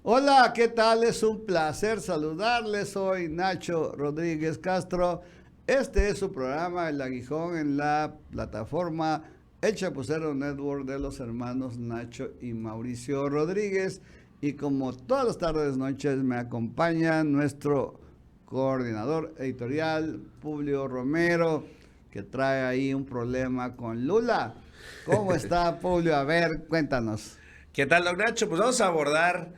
Hola, ¿qué tal? Es un placer saludarles. Soy Nacho Rodríguez Castro. Este es su programa El Aguijón en la plataforma El Chapucero Network de los hermanos Nacho y Mauricio Rodríguez. Y como todas las tardes, noches, me acompaña nuestro coordinador editorial, Publio Romero, que trae ahí un problema con Lula. ¿Cómo está, Publio? A ver, cuéntanos. ¿Qué tal, don Nacho? Pues vamos a abordar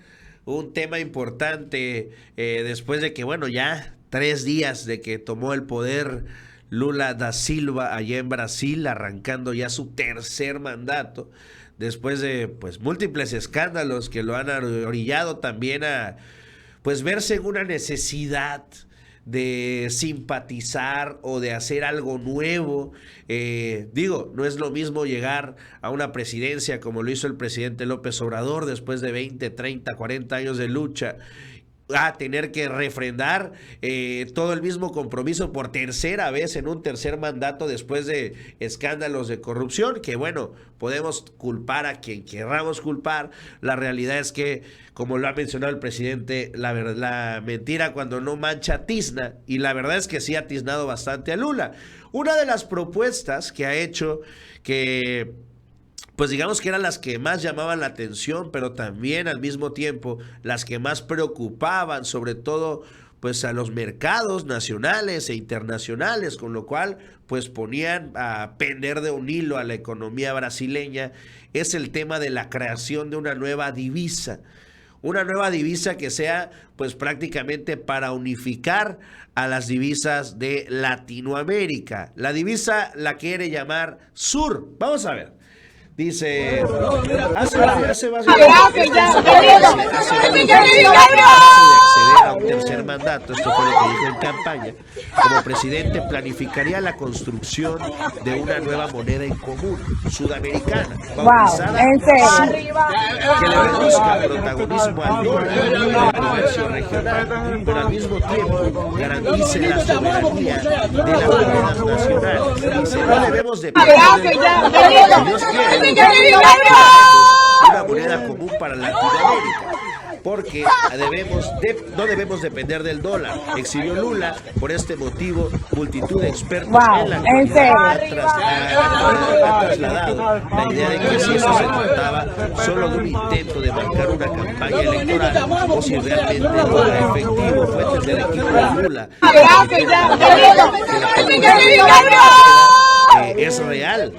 un tema importante después de que, bueno, ya 3 días de que tomó el poder Lula da Silva allá en Brasil, arrancando ya su tercer mandato, después de pues múltiples escándalos que lo han orillado también a pues verse en una necesidad de simpatizar o de hacer algo nuevo. Digo, no es lo mismo llegar a una presidencia como lo hizo el presidente López Obrador después de 20, 30, 40 años de lucha a tener que refrendar todo el mismo compromiso por tercera vez en un tercer mandato después de escándalos de corrupción, que bueno, podemos culpar a quien querramos culpar. La realidad es que, como lo ha mencionado el presidente, la mentira cuando no mancha tizna, y la verdad es que sí ha tiznado bastante a Lula. Una de las propuestas que ha hecho que pues digamos que eran las que más llamaban la atención, pero también al mismo tiempo las que más preocupaban, sobre todo pues a los mercados nacionales e internacionales, con lo cual pues ponían a pender de un hilo a la economía brasileña, es el tema de la creación de una nueva divisa que sea pues prácticamente para unificar a las divisas de Latinoamérica. La divisa la quiere llamar Sur. Vamos a ver. Dice, hace básicamente, acceder a un tercer mandato, esto fue lo que dijo en campaña, como presidente planificaría la construcción de una nueva moneda en común, sudamericana, bautizada Sur, que le reduzca protagonismo al dólar y al comercio regional, pero al mismo tiempo garantice la soberanía de las monedas nacionales. Dice, no debemos depender del dólar, si Dios quiere, una moneda común para Latinoamérica, porque no debemos depender del dólar, exhibió Lula. Por este motivo, multitud de expertos en la actualidad ha trasladado la idea de que si eso se trataba solo de un intento de marcar una campaña electoral o si realmente no era efectivo. Fuentes del equipo de Lula es real,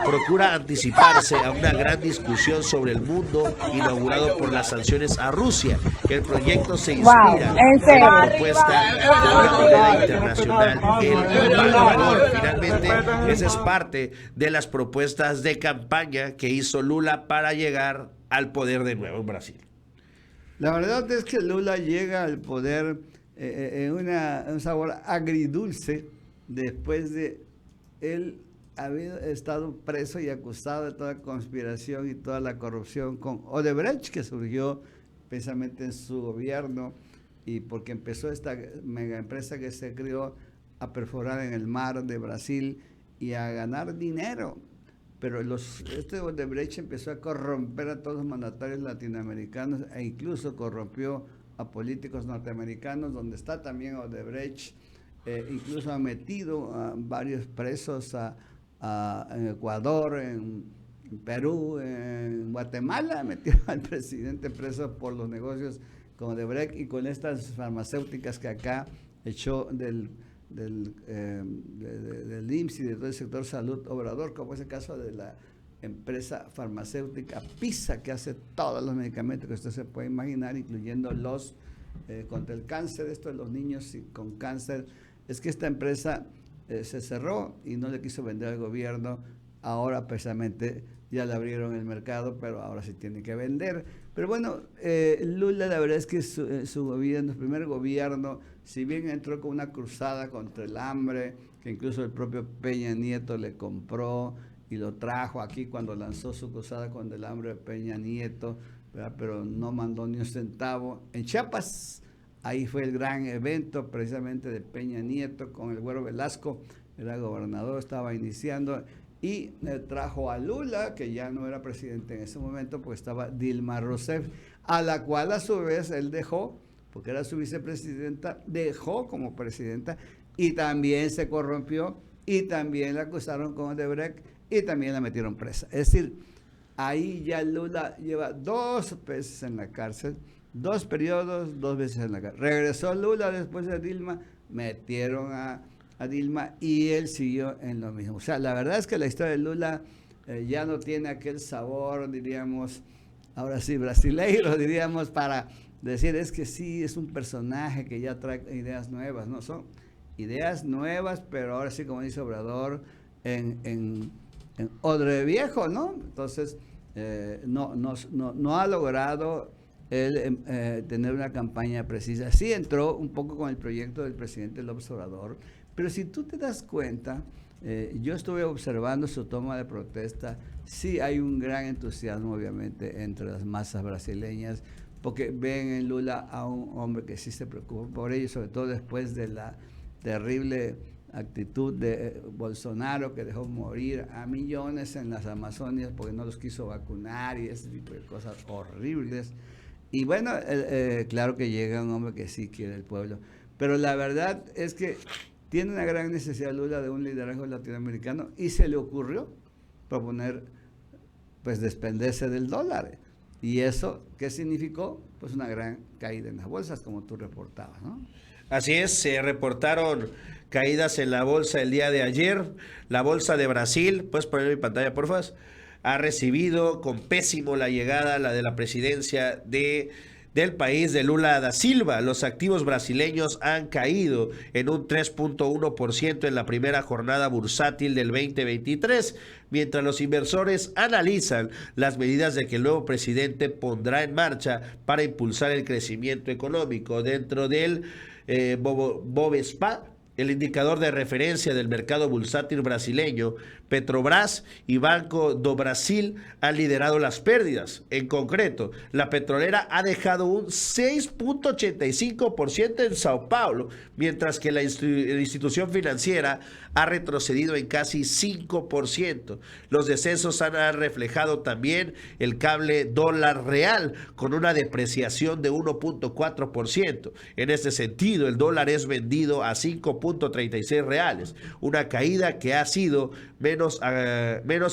procura anticiparse a una gran discusión sobre el mundo inaugurado por las sanciones a Rusia. El proyecto se inspira en la propuesta de una moneda internacional, el valor. Finalmente, esa es parte de las propuestas de campaña que hizo Lula para llegar al poder de nuevo en Brasil. La verdad es que Lula llega al poder en un sabor agridulce después de él haber estado preso y acusado de toda conspiración y toda la corrupción con Odebrecht, que surgió precisamente en su gobierno y porque empezó esta mega empresa que se creó a perforar en el mar de Brasil y a ganar dinero. Pero este Odebrecht empezó a corromper a todos los mandatarios latinoamericanos e incluso corrompió a políticos norteamericanos, donde está también Odebrecht. Incluso ha metido a varios presos en Ecuador, en Perú, en Guatemala, metió al presidente preso por los negocios con Odebrecht y con estas farmacéuticas que acá echó del IMSS y de todo el sector salud Obrador, como es el caso de la empresa farmacéutica PISA, que hace todos los medicamentos que usted se puede imaginar, incluyendo los contra el cáncer, esto de los niños con cáncer. Es que esta empresa se cerró y no le quiso vender al gobierno. Ahora precisamente ya le abrieron el mercado, pero ahora sí tiene que vender. Pero bueno, Lula, la verdad es que su gobierno, su primer gobierno, si bien entró con una cruzada contra el hambre, que incluso el propio Peña Nieto le compró y lo trajo aquí cuando lanzó su cruzada contra el hambre de Peña Nieto, ¿verdad? Pero no mandó ni un centavo. En Chiapas, ahí fue el gran evento precisamente de Peña Nieto con el Güero Velasco, era gobernador, estaba iniciando. y trajo a Lula, que ya no era presidente en ese momento, porque estaba Dilma Rousseff, a la cual a su vez él dejó, porque era su vicepresidenta, dejó como presidenta y también se corrompió y también la acusaron con Odebrecht y también la metieron presa. Es decir, ahí ya Lula lleva 2 veces en la cárcel, 2 periodos, 2 veces en la cárcel. Regresó Lula después de Dilma, metieron a Dilma y él siguió en lo mismo. O sea, la verdad es que la historia de Lula ya no tiene aquel sabor, diríamos, ahora sí, brasileiro, diríamos, para decir, es que sí, es un personaje que ya trae ideas nuevas, ¿no? Son ideas nuevas, pero ahora sí, como dice Obrador, en odre viejo, ¿no? Entonces, no ha logrado él tener una campaña precisa. Sí entró un poco con el proyecto del presidente López Obrador, pero si tú te das cuenta, yo estuve observando su toma de protesta, sí hay un gran entusiasmo obviamente entre las masas brasileñas, porque ven en Lula a un hombre que sí se preocupa por ellos, sobre todo después de la terrible actitud de Bolsonaro, que dejó morir a millones en las Amazonias porque no los quiso vacunar y ese tipo de cosas horribles. Y bueno, claro que llega un hombre que sí quiere el pueblo, pero la verdad es que tiene una gran necesidad Lula de un liderazgo latinoamericano y se le ocurrió proponer, pues, desprenderse del dólar. ¿Y eso qué significó? Pues una gran caída en las bolsas, como tú reportabas, ¿no? Así es, se reportaron caídas en la bolsa el día de ayer. La bolsa de Brasil, puedes poner mi pantalla, por favor, ha recibido con pésimo la llegada, la de la presidencia del país de Lula da Silva. Los activos brasileños han caído en un 3.1% en la primera jornada bursátil del 2023, mientras los inversores analizan las medidas de que el nuevo presidente pondrá en marcha para impulsar el crecimiento económico. Dentro del Bovespa, el indicador de referencia del mercado bursátil brasileño, Petrobras y Banco do Brasil han liderado las pérdidas. En concreto, la petrolera ha dejado un 6.85% en Sao Paulo, mientras que la institución financiera ha retrocedido en casi 5%. Los descensos han reflejado también el cable dólar real, con una depreciación de 1.4%. En este sentido, el dólar es vendido a 5.36 reales, una caída que ha sido menos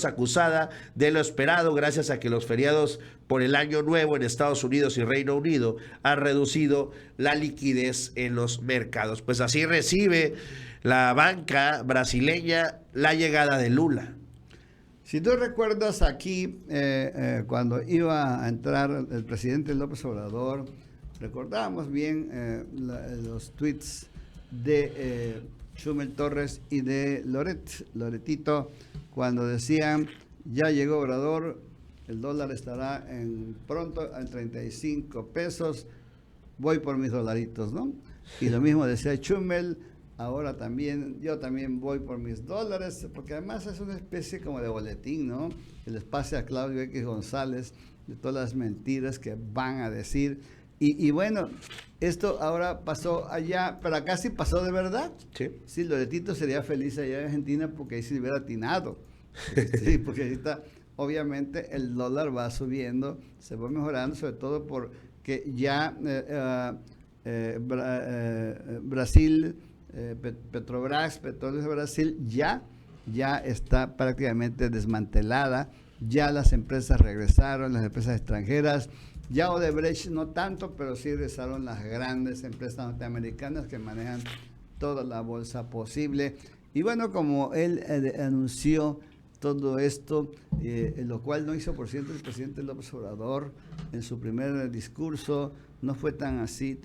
acusada de lo esperado, gracias a que los feriados por el Año Nuevo en Estados Unidos y Reino Unido han reducido la liquidez en los mercados. Pues así recibe la banca brasileña la llegada de Lula. Si tú recuerdas aquí, cuando iba a entrar el presidente López Obrador, recordábamos bien los tweets de Chumel Torres y de Loretito, cuando decían, ya llegó Obrador, el dólar estará pronto en 35 pesos, voy por mis dolaritos, ¿no? Y lo mismo decía Chumel, ahora también, yo también voy por mis dólares, porque además es una especie como de boletín, ¿no? El espacio a Claudio X González, de todas las mentiras que van a decir. Y bueno, esto ahora pasó allá, pero acá sí pasó de verdad. Sí. Sí, Loretito sería feliz allá en Argentina porque ahí sí le hubiera atinado. Sí, porque ahorita obviamente el dólar va subiendo, se va mejorando, sobre todo porque ya Brasil, Petrobras, Petróleos de Brasil, ya está prácticamente desmantelada, ya las empresas regresaron, las empresas extranjeras. Ya Odebrecht no tanto, pero sí regresaron las grandes empresas norteamericanas que manejan toda la bolsa posible. Y bueno, como él anunció todo esto, lo cual no hizo, por cierto, el presidente López Obrador en su primer discurso, no fue tan así,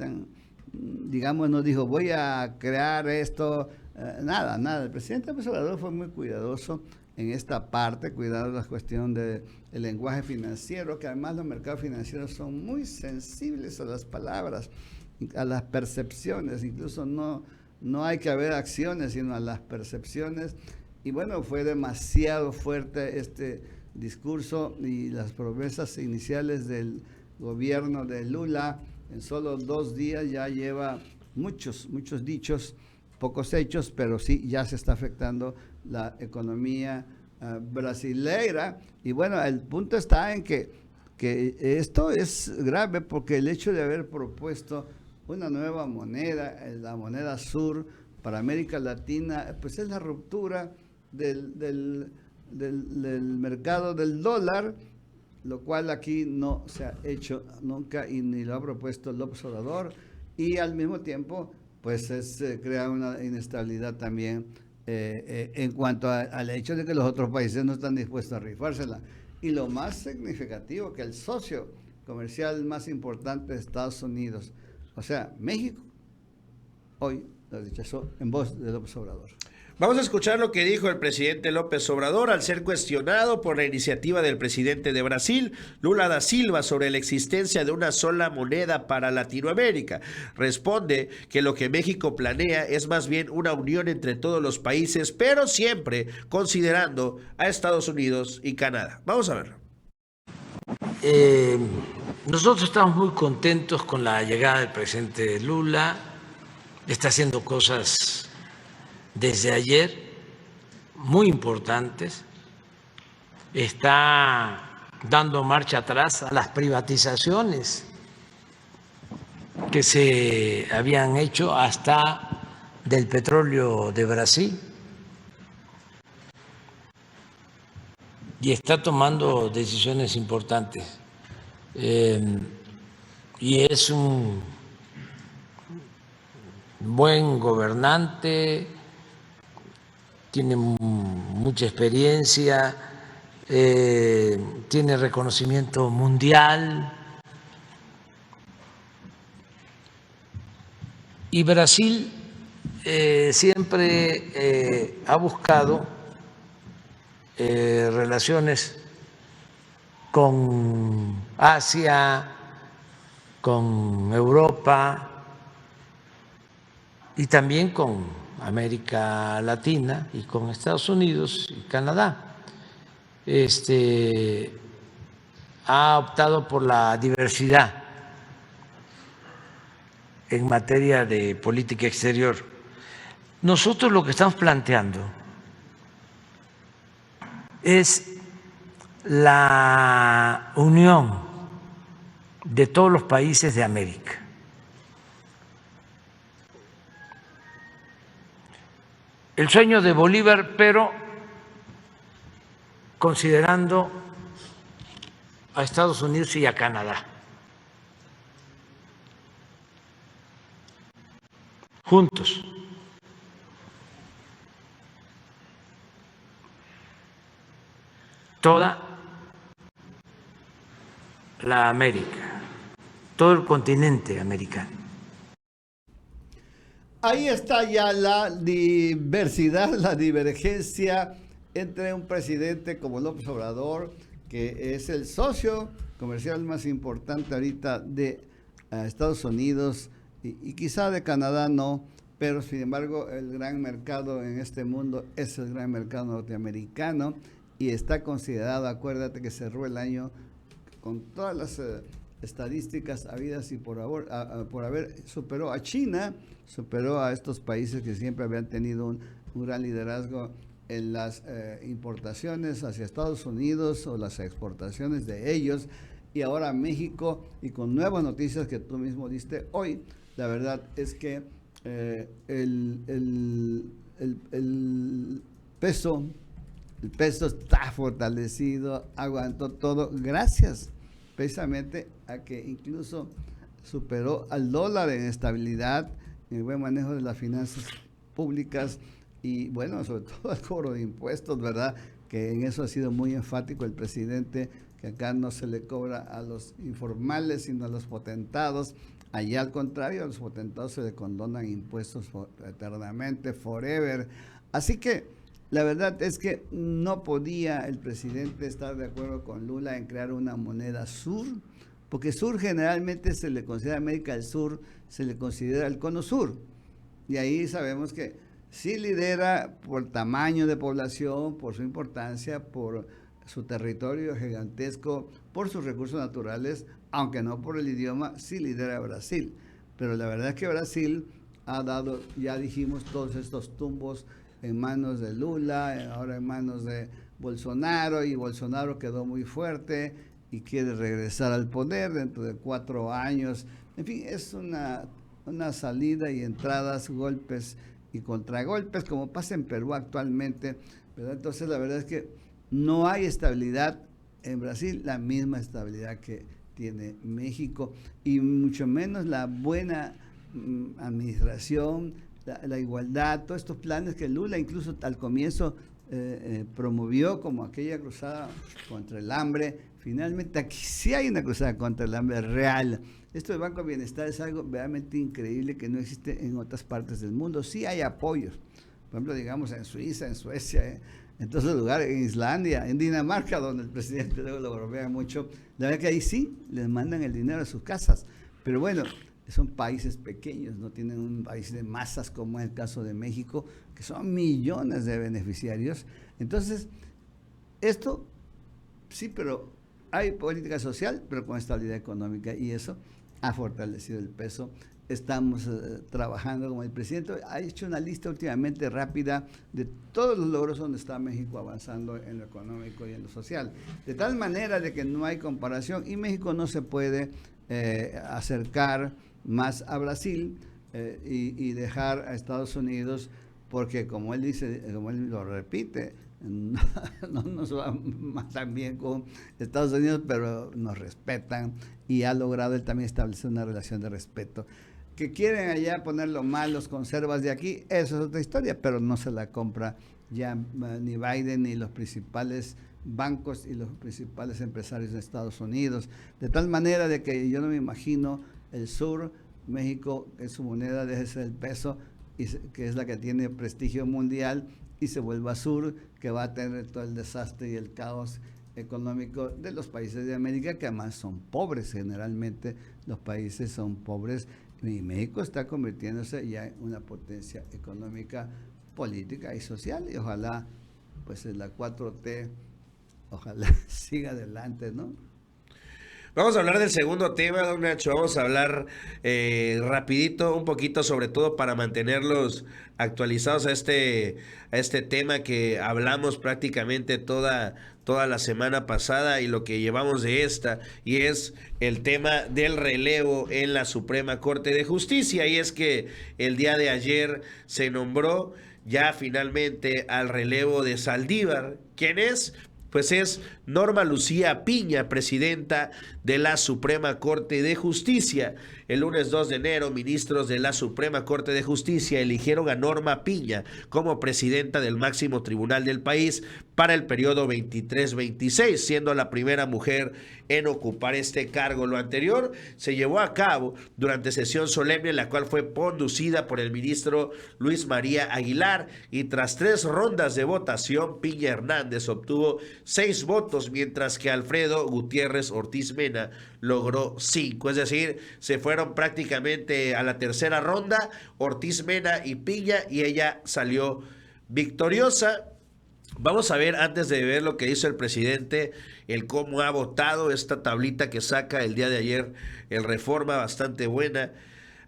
digamos, no dijo, voy a crear esto, nada. El presidente López Obrador fue muy cuidadoso en esta parte, cuidado la cuestión del lenguaje financiero, que además los mercados financieros son muy sensibles a las palabras, a las percepciones, incluso no hay que haber acciones, sino a las percepciones. Y bueno, fue demasiado fuerte este discurso y las promesas iniciales del gobierno de Lula. En solo 2 días ya lleva muchos dichos, pocos hechos, pero sí ya se está afectando la economía brasileira. Y bueno, el punto está en que esto es grave porque el hecho de haber propuesto una nueva moneda, la moneda sur para América Latina, pues es la ruptura del mercado del dólar, lo cual aquí no se ha hecho nunca y ni lo ha propuesto López Obrador, y al mismo tiempo pues crea una inestabilidad también en cuanto al hecho de que los otros países no están dispuestos a rifársela. Y lo más significativo, que el socio comercial más importante de Estados Unidos, o sea, México, hoy lo rechazó en voz de López Obrador. Vamos a escuchar lo que dijo el presidente López Obrador al ser cuestionado por la iniciativa del presidente de Brasil, Lula da Silva, sobre la existencia de una sola moneda para Latinoamérica. Responde que lo que México planea es más bien una unión entre todos los países, pero siempre considerando a Estados Unidos y Canadá. Vamos a verlo. Nosotros estamos muy contentos con la llegada del presidente Lula. Está haciendo cosas desde ayer muy importantes. Está dando marcha atrás a las privatizaciones que se habían hecho hasta del petróleo de Brasil. Y está tomando decisiones importantes. Y es un buen gobernante, tiene mucha experiencia, tiene reconocimiento mundial. Y Brasil siempre ha buscado relaciones con Asia, con Europa y también con América Latina y con Estados Unidos y Canadá. Ha optado por la diversidad en materia de política exterior. Nosotros lo que estamos planteando es la unión de todos los países de América. El sueño de Bolívar, pero considerando a Estados Unidos y a Canadá. Juntos. Toda la América, todo el continente americano. Ahí está ya la diversidad, la divergencia entre un presidente como López Obrador, que es el socio comercial más importante ahorita de Estados Unidos y quizá de Canadá no, pero sin embargo el gran mercado en este mundo es el gran mercado norteamericano y está considerado, acuérdate que cerró el año con todas las estadísticas habidas y por haber, superó a China, superó a estos países que siempre habían tenido un gran liderazgo en las importaciones hacia Estados Unidos o las exportaciones de ellos, y ahora México, y con nuevas noticias que tú mismo diste hoy. La verdad es que el peso está fortalecido, aguantó todo, gracias precisamente a que incluso superó al dólar en estabilidad, en el buen manejo de las finanzas públicas y bueno, sobre todo el cobro de impuestos, ¿verdad? Que en eso ha sido muy enfático el presidente, que acá no se le cobra a los informales, sino a los potentados. Allá al contrario, a los potentados se le condonan impuestos eternamente, forever. Así que la verdad es que no podía el presidente estar de acuerdo con Lula en crear una moneda sur, porque sur generalmente se le considera América del Sur, se le considera el cono sur. Y ahí sabemos que sí lidera por tamaño de población, por su importancia, por su territorio gigantesco, por sus recursos naturales, aunque no por el idioma, sí lidera Brasil. Pero la verdad es que Brasil ha dado, ya dijimos, todos estos tumbos en manos de Lula, ahora en manos de Bolsonaro, y Bolsonaro quedó muy fuerte y quiere regresar al poder dentro de 4 años. En fin, es una salida y entradas, golpes y contragolpes, como pasa en Perú actualmente, ¿verdad? Entonces, la verdad es que no hay estabilidad en Brasil, la misma estabilidad que tiene México, y mucho menos la buena administración, la igualdad, todos estos planes que Lula incluso al comienzo promovió, como aquella cruzada contra el hambre. Finalmente aquí sí hay una cruzada contra el hambre real. Esto del Banco de Bienestar es algo realmente increíble que no existe en otras partes del mundo. Sí hay apoyos, por ejemplo, digamos en Suiza, en Suecia, en todos los lugares, en Islandia, en Dinamarca, donde el presidente luego lo bromea mucho. La verdad que ahí sí les mandan el dinero a sus casas, pero bueno, son países pequeños, no tienen un país de masas como es el caso de México, que son millones de beneficiarios. Entonces, esto sí, pero hay política social, pero con estabilidad económica, y eso ha fortalecido el peso. Estamos trabajando, como el presidente ha hecho una lista últimamente rápida de todos los logros donde está México avanzando en lo económico y en lo social, de tal manera de que no hay comparación, y México no se puede acercar más a Brasil y dejar a Estados Unidos, porque como él dice, como él lo repite, no nos va más tan bien con Estados Unidos, pero nos respetan, y ha logrado él también establecer una relación de respeto. Que quieren allá ponerlo mal los conservas de aquí, eso es otra historia, pero no se la compra ya ni Biden ni los principales bancos y los principales empresarios de Estados Unidos, de tal manera de que yo no me imagino el sur, México, en su moneda deje de ser el peso, que es la que tiene prestigio mundial, y se vuelva sur, que va a tener todo el desastre y el caos económico de los países de América, que además son pobres. Generalmente los países son pobres, y México está convirtiéndose ya en una potencia económica, política y social, y ojalá pues la 4T ojalá siga adelante, ¿no? Vamos a hablar del segundo tema, don Nacho. Vamos a hablar rapidito, un poquito, sobre todo para mantenerlos actualizados a este tema que hablamos prácticamente toda la semana pasada y lo que llevamos de esta, y es el tema del relevo en la Suprema Corte de Justicia. Y es que el día de ayer se nombró ya finalmente al relevo de Saldívar. ¿Quién es? Pues es Norma Lucía Piña, presidenta de la Suprema Corte de Justicia. El lunes 2 de enero, ministros de la Suprema Corte de Justicia eligieron a Norma Piña como presidenta del máximo tribunal del país para el periodo 23-26, siendo la primera mujer en ocupar este cargo. Lo anterior se llevó a cabo durante sesión solemne, la cual fue conducida por el ministro Luis María Aguilar, y tras 3 rondas de votación, Piña Hernández obtuvo 6 votos, mientras que Alfredo Gutiérrez Ortiz Mena logró 5, es decir, se fueron prácticamente a la tercera ronda Ortiz Mena y Piña, y ella salió victoriosa. Vamos a ver, antes de ver lo que hizo el presidente, el cómo ha votado, esta tablita que saca el día de ayer el Reforma, bastante buena.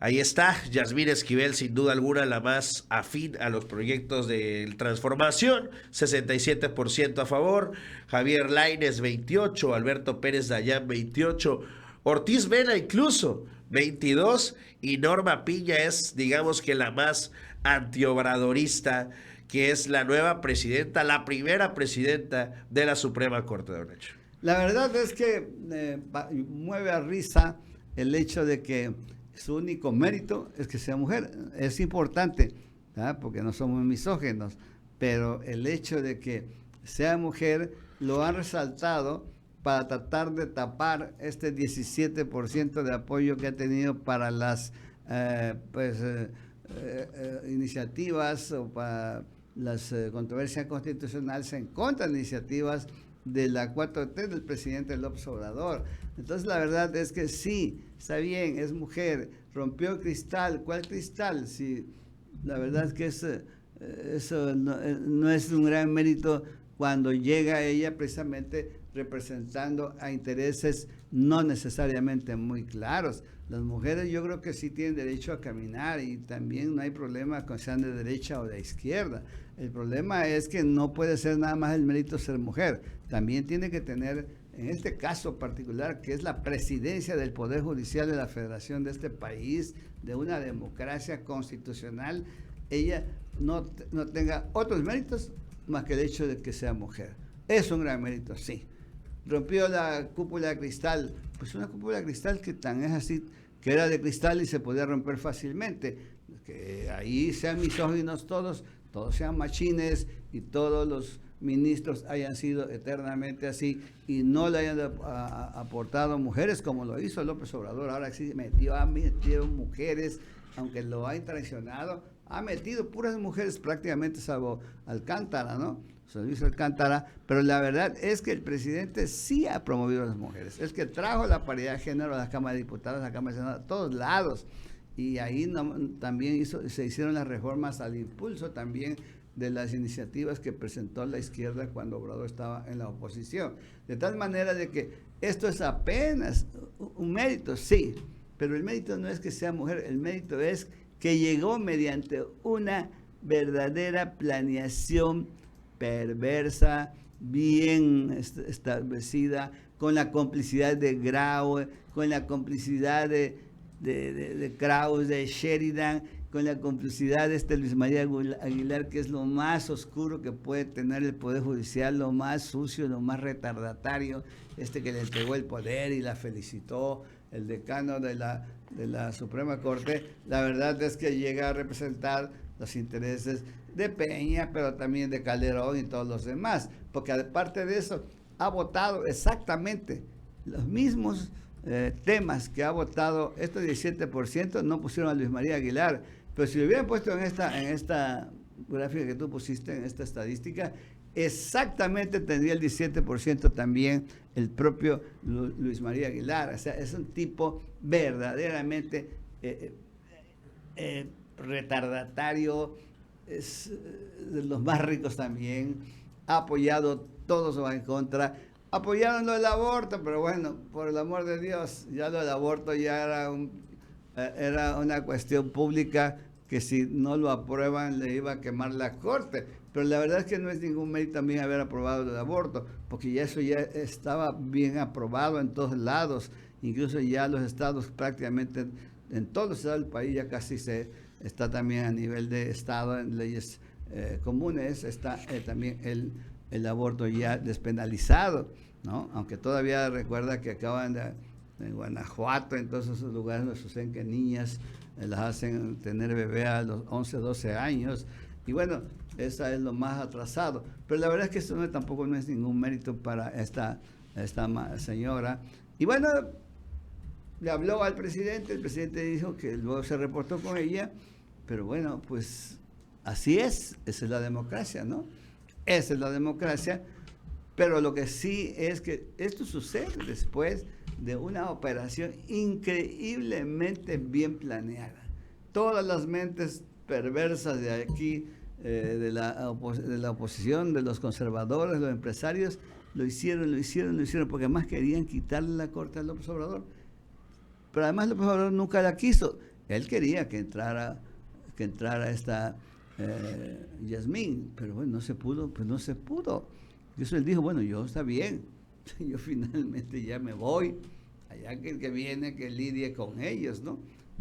Ahí está, Yasmín Esquivel, sin duda alguna la más afín a los proyectos de transformación, 67% a favor, Javier Lainez 28%, Alberto Pérez Dayán 28%, Ortiz Mena incluso 22%, y Norma Piña es, digamos que la más antiobradorista, que es la nueva presidenta, la primera presidenta de la Suprema Corte de Derecho. La verdad es que mueve a risa el hecho de que su único mérito es que sea mujer. Es importante, ¿verdad? Porque no somos misógenos, pero el hecho de que sea mujer lo han resaltado para tratar de tapar este 17% de apoyo que ha tenido para las iniciativas, o para las controversias constitucionales en contra de iniciativas de la 4T del presidente López Obrador. Entonces la verdad es que sí, está bien, es mujer, rompió el cristal. ¿Cuál cristal? Sí, la verdad es que eso no es un gran mérito cuando llega ella precisamente representando a intereses no necesariamente muy claros. Las mujeres yo creo que sí tienen derecho a caminar y también no hay problema con sean de derecha o de izquierda. El problema es que no puede ser nada más el mérito ser mujer. También tiene que tener, en este caso particular, que es la presidencia del Poder Judicial de la Federación de este país, de una democracia constitucional, ella no tenga otros méritos más que el hecho de que sea mujer. Es un gran mérito, sí. Rompió la cúpula de cristal, pues una cúpula de cristal que tan es así, que era de cristal y se podía romper fácilmente. Que ahí sean misóginos todos sean machines y todos los ministros hayan sido eternamente así y no le hayan aportado mujeres como lo hizo López Obrador. Ahora sí ha metido mujeres, aunque lo ha traicionado, ha metido puras mujeres prácticamente, salvo Alcántara, ¿no? Luis Alcántara, pero la verdad es que el presidente sí ha promovido a las mujeres, es que trajo la paridad de género a la Cámara de Diputados, a la Cámara de Senado, a todos lados, y ahí también se hicieron las reformas al impulso también de las iniciativas que presentó la izquierda cuando Obrador estaba en la oposición, de tal manera de que esto es apenas un mérito, sí, pero el mérito no es que sea mujer, el mérito es que llegó mediante una verdadera planeación perversa, bien establecida, con la complicidad de Grau, con la complicidad de Krause, de Sheridan, con la complicidad de Luis María Aguilar, que es lo más oscuro que puede tener el Poder Judicial, lo más sucio, lo más retardatario, que le entregó el poder y la felicitó, el decano de la Suprema Corte. La verdad es que llega a representar los intereses de Peña, pero también de Calderón y todos los demás, porque aparte de eso, ha votado exactamente los mismos temas que ha votado este 17%, no pusieron a Luis María Aguilar, pero si lo hubieran puesto en esta gráfica que tú pusiste, en esta estadística, exactamente tendría el 17% también el propio Luis María Aguilar. O sea, es un tipo verdaderamente retardatario, es de los más ricos también, ha apoyado todos o en contra, apoyaron lo del aborto, pero bueno, por el amor de Dios, ya lo del aborto ya era una cuestión pública que si no lo aprueban le iba a quemar la corte, pero la verdad es que no es ningún mérito también haber aprobado el aborto, porque ya eso ya estaba bien aprobado en todos lados, incluso ya los estados prácticamente, en todos los estados del país ya casi está también a nivel de estado en leyes comunes, está también el aborto ya despenalizado, ¿no? Aunque todavía recuerda que acaban en Guanajuato, en todos esos lugares donde suceden que niñas las hacen tener bebé a los 11, 12 años, y bueno, esa es lo más atrasado, pero la verdad es que eso tampoco no es ningún mérito para esta señora, y bueno, le habló al presidente, el presidente dijo que luego se reportó con ella, pero bueno, pues así es, esa es la democracia, ¿no? Esa es la democracia, pero lo que sí es que esto sucede después de una operación increíblemente bien planeada. Todas las mentes perversas de aquí, de la oposición, de los conservadores, los empresarios, lo hicieron, porque además querían quitarle la corte a López Obrador. Pero además López Obrador nunca la quiso. Él quería que entrara esta Yasmín, pero bueno, no se pudo, pues no se pudo. Y eso él dijo, bueno, yo está bien, yo finalmente ya me voy, allá que el que viene que lidie con ellos, ¿no?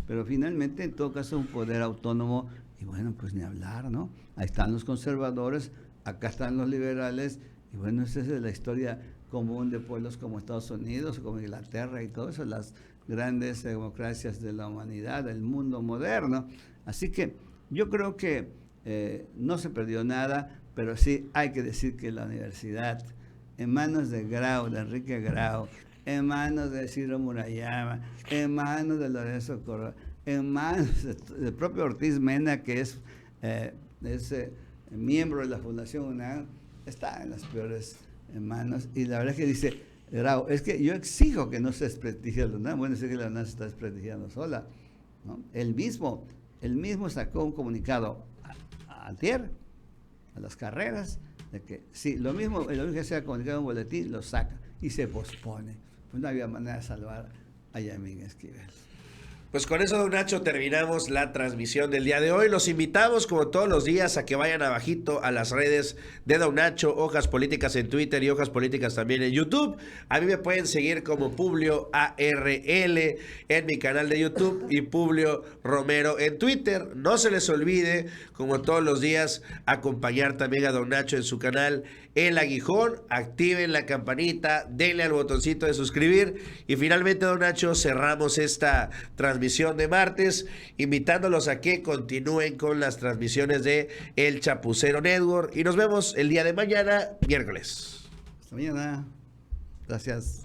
Pero finalmente, en todo caso, un poder autónomo, y bueno, pues ni hablar, ¿no? Ahí están los conservadores, acá están los liberales, y bueno, esa es la historia común de pueblos como Estados Unidos, como Inglaterra y todo eso, las grandes democracias de la humanidad, del mundo moderno. Así que yo creo que no se perdió nada, pero sí hay que decir que la universidad, en manos de Grau, de Enrique Grau, en manos de Ciro Murayama, en manos de Lorenzo Córdoba, en manos del propio Ortiz Mena, que es miembro de la Fundación UNAM, está en las peores manos. Y la verdad es que dice Grau, es que yo exijo que no se desprestigie la UNAM. Bueno, sé que la UNAM se está desprestigiando sola, ¿no? Él mismo sacó un comunicado antier a las carreras de que sí, lo mismo que sea comunicar un boletín, lo saca y se pospone. Pues no había manera de salvar a Yamín Esquivel. Pues con eso, don Nacho, terminamos la transmisión del día de hoy. Los invitamos, como todos los días, a que vayan abajito a las redes de don Nacho, Hojas Políticas en Twitter y Hojas Políticas también en YouTube. A mí me pueden seguir como Publio ARL en mi canal de YouTube y Publio Romero en Twitter. No se les olvide, como todos los días, acompañar también a don Nacho en su canal El Aguijón. Activen la campanita, denle al botoncito de suscribir. Y finalmente, don Nacho, cerramos esta transmisión de martes, invitándolos a que continúen con las transmisiones de El Chapucero Network. Y nos vemos el día de mañana, miércoles. Hasta mañana. Gracias.